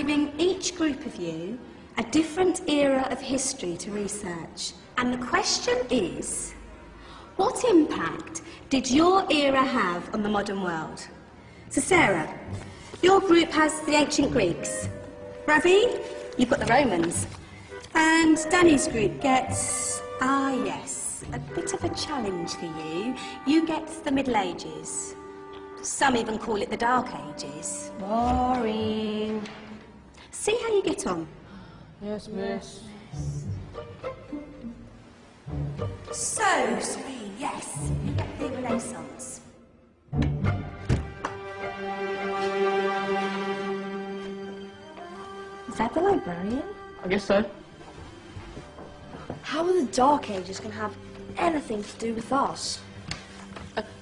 giving each group of you a different era of history to research. And the question is, what impact did your era have on the modern world? So Sarah, your group has the ancient Greeks. Ravi, you've got the Romans. And Danny's group gets, yes, a bit of a challenge for you. You get the Middle Ages. Some even call it the Dark Ages. Boring. See how you get on. Yes, miss. So, Serene, yes, you get the Renaissance. Is that the librarian? I guess so. How are the Dark Ages going to have anything to do with us?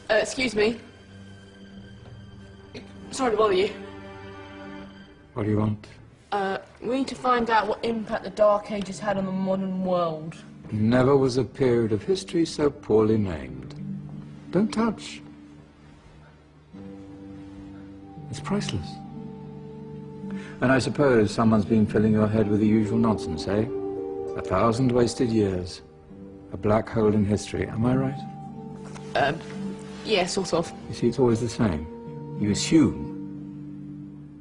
Excuse me. Sorry to bother you. What do you want? We need to find out what impact the Dark Ages had on the modern world. Never was a period of history so poorly named. Don't touch. It's priceless. And I suppose someone's been filling your head with the usual nonsense, eh? 1,000 wasted years. A black hole in history, am I right? Yeah, sort of. You see, it's always the same. You assume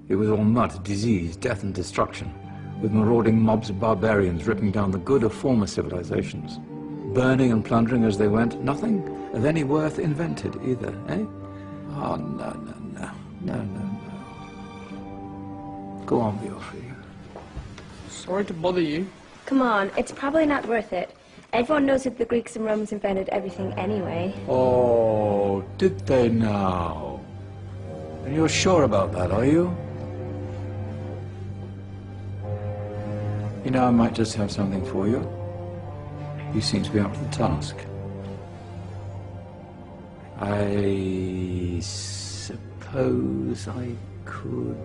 it was all mud, disease, death and destruction, with marauding mobs of barbarians ripping down the good of former civilizations, burning and plundering as they went, nothing of any worth invented either, eh? Oh, no. Go on, Beatrice. Sorry to bother you. Come on, it's probably not worth it. Everyone knows that the Greeks and Romans invented everything anyway. Oh, did they now? And you're sure about that, are you? You know, I might just have something for you. You seem to be up to the task. I suppose I could...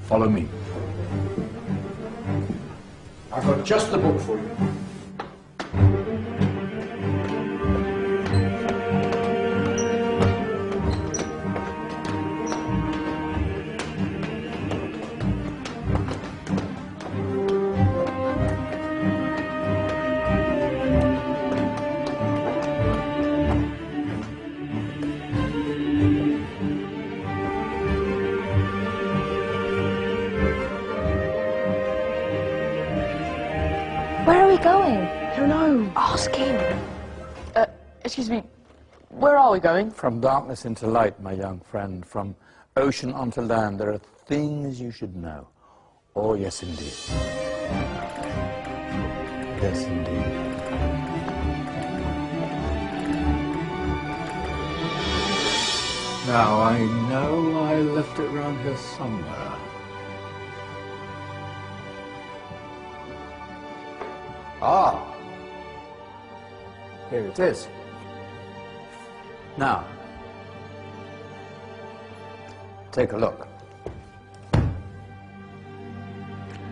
Follow me. I've got just the book for you. Where are we going? I don't know. Ask him. Excuse me. Where are we going? From darkness into light, my young friend. From ocean onto land, there are things you should know. Oh, yes, indeed. Yes, indeed. Now, I know I left it round here somewhere. Ah, here it is. Now, take a look.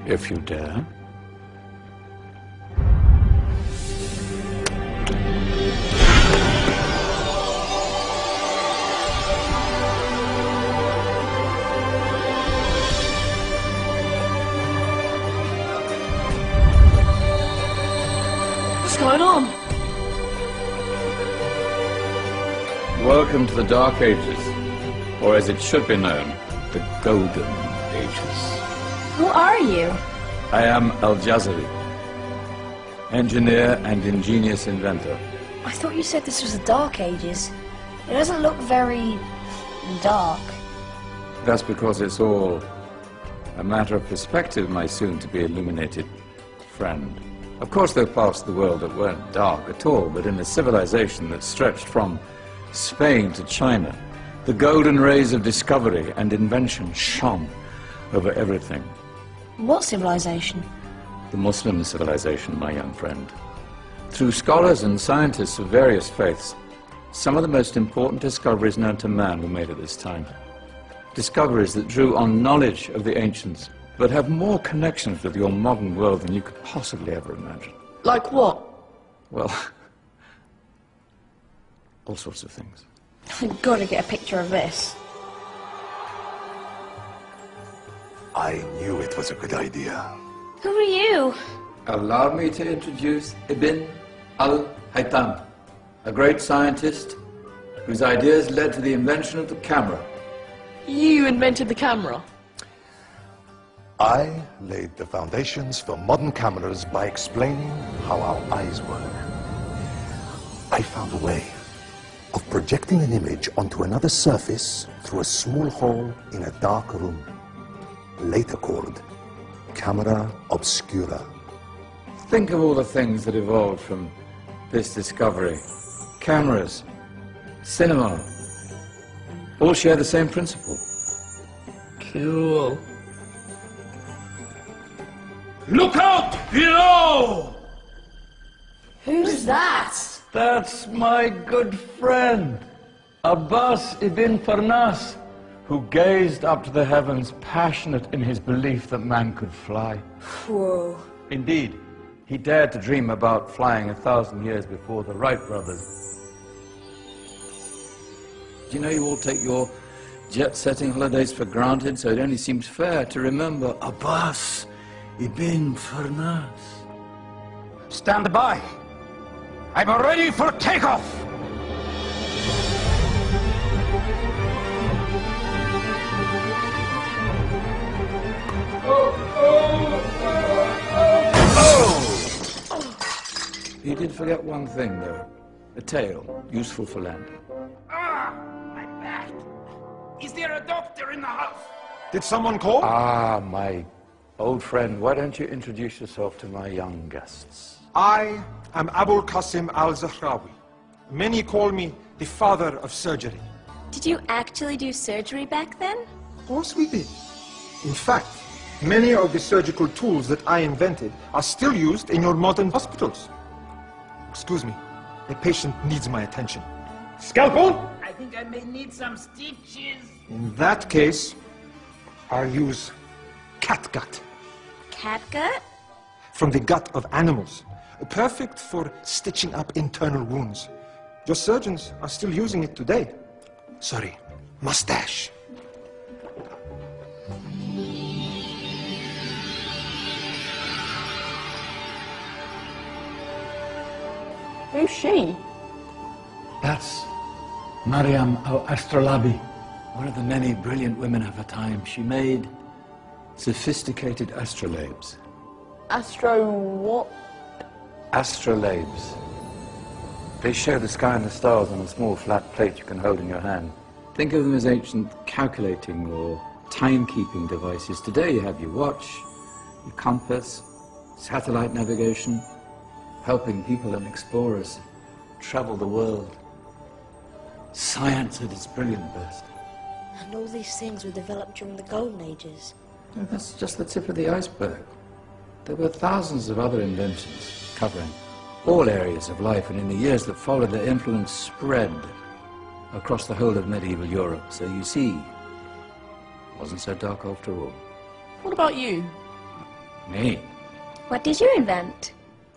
If you dare. What's going on? Welcome to the Dark Ages, or as it should be known, the Golden Ages. Who are you? I am Al-Jazari, engineer and ingenious inventor. I thought you said this was the Dark Ages. It doesn't look very dark. That's because it's all a matter of perspective, my soon-to-be illuminated friend. Of course, there are parts of the world that weren't dark at all, but in a civilization that stretched from Spain to China, the golden rays of discovery and invention shone over everything. What civilization? The Muslim civilization, my young friend. Through scholars and scientists of various faiths, some of the most important discoveries known to man were made at this time. Discoveries that drew on knowledge of the ancients, but have more connections with your modern world than you could possibly ever imagine. Like what? Well, all sorts of things. I've got to get a picture of this. I knew it was a good idea. Who are you? Allow me to introduce Ibn al-Haytham, a great scientist whose ideas led to the invention of the camera. You invented the camera? I laid the foundations for modern cameras by explaining how our eyes work. I found a way of projecting an image onto another surface through a small hole in a dark room, later called camera obscura. Think of all the things that evolved from this discovery. Cameras, cinema, all share the same principle. Cool. Look out below! Who's that? That's my good friend, Abbas ibn Farnas, who gazed up to the heavens, passionate in his belief that man could fly. Whoa. Indeed, he dared to dream about flying 1,000 years before the Wright brothers. Do you know you all take your jet-setting holidays for granted, so it only seems fair to remember Abbas ibn Farnas. Stand by. I'm ready for takeoff. You did forget one thing, though. A tail, useful for landing. Ah, my back. Is there a doctor in the house? Did someone call? Ah, my old friend, why don't you introduce yourself to my young guests? I am Abul Qasim al-Zahrawi. Many call me the father of surgery. Did you actually do surgery back then? Of course we did. In fact, many of the surgical tools that I invented are still used in your modern hospitals. Excuse me, a patient needs my attention. Scalpel? I think I may need some stitches. In that case, I'll use catgut. Catgut? From the gut of animals. Perfect for stitching up internal wounds. Your surgeons are still using it today. Sorry, mustache. Who's she? That's Maryam al-Astrolabi, one of the many brilliant women of her time. She made sophisticated astrolabes. Astro what? Astrolabes. They show the sky and the stars on a small flat plate you can hold in your hand. Think of them as ancient calculating or timekeeping devices. Today you have your watch, your compass, satellite navigation, helping people and explorers travel the world. Science at its brilliant best. And all these things were developed during the Golden Ages. No, that's just the tip of the iceberg. There were thousands of other inventions covering all areas of life, and in the years that followed, their influence spread across the whole of medieval Europe. So you see, it wasn't so dark after all. What about you? Me? What did you invent?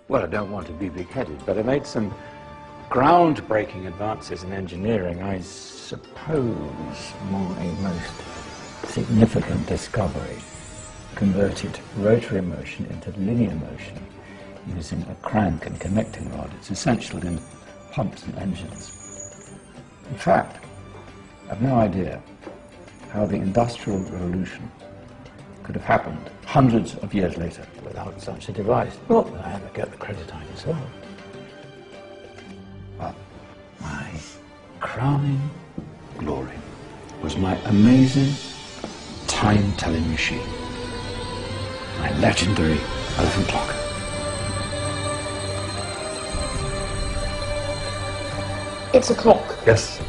Well, I don't want to be big-headed, but I made some groundbreaking advances in engineering. I suppose my most significant discovery converted rotary motion into linear motion using a crank and connecting rod. It's essential in pumps and engines. In fact, I've no idea how the Industrial Revolution could have happened hundreds of years later without such a device. Not that I ever get the credit I deserve. But my crowning glory was my amazing time-telling machine, my legendary elephant clock. It's a clock. Yes.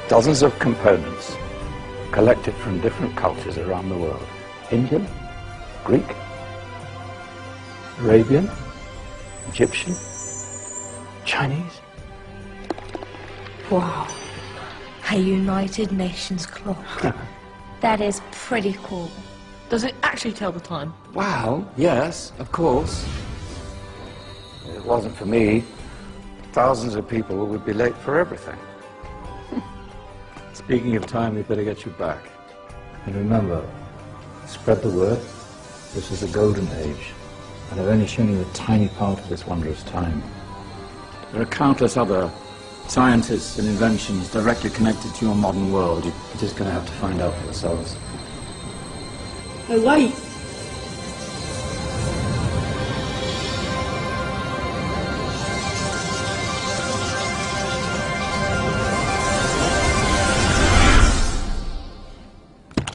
Dozens of components collected from different cultures around the world. Indian, Greek, Arabian, Egyptian, Chinese. Wow. A United Nations clock. That is pretty cool. Does it actually tell the time? Wow, yes, of course. If it wasn't for me, thousands of people would be late for everything. Speaking of time, we better get you back. And remember, Spread the word. This is the golden age, and I've only shown you a tiny part of this wondrous time. There are countless other scientists and inventions directly connected to your modern world. You're just going to have to find out for yourselves. Oh, wait!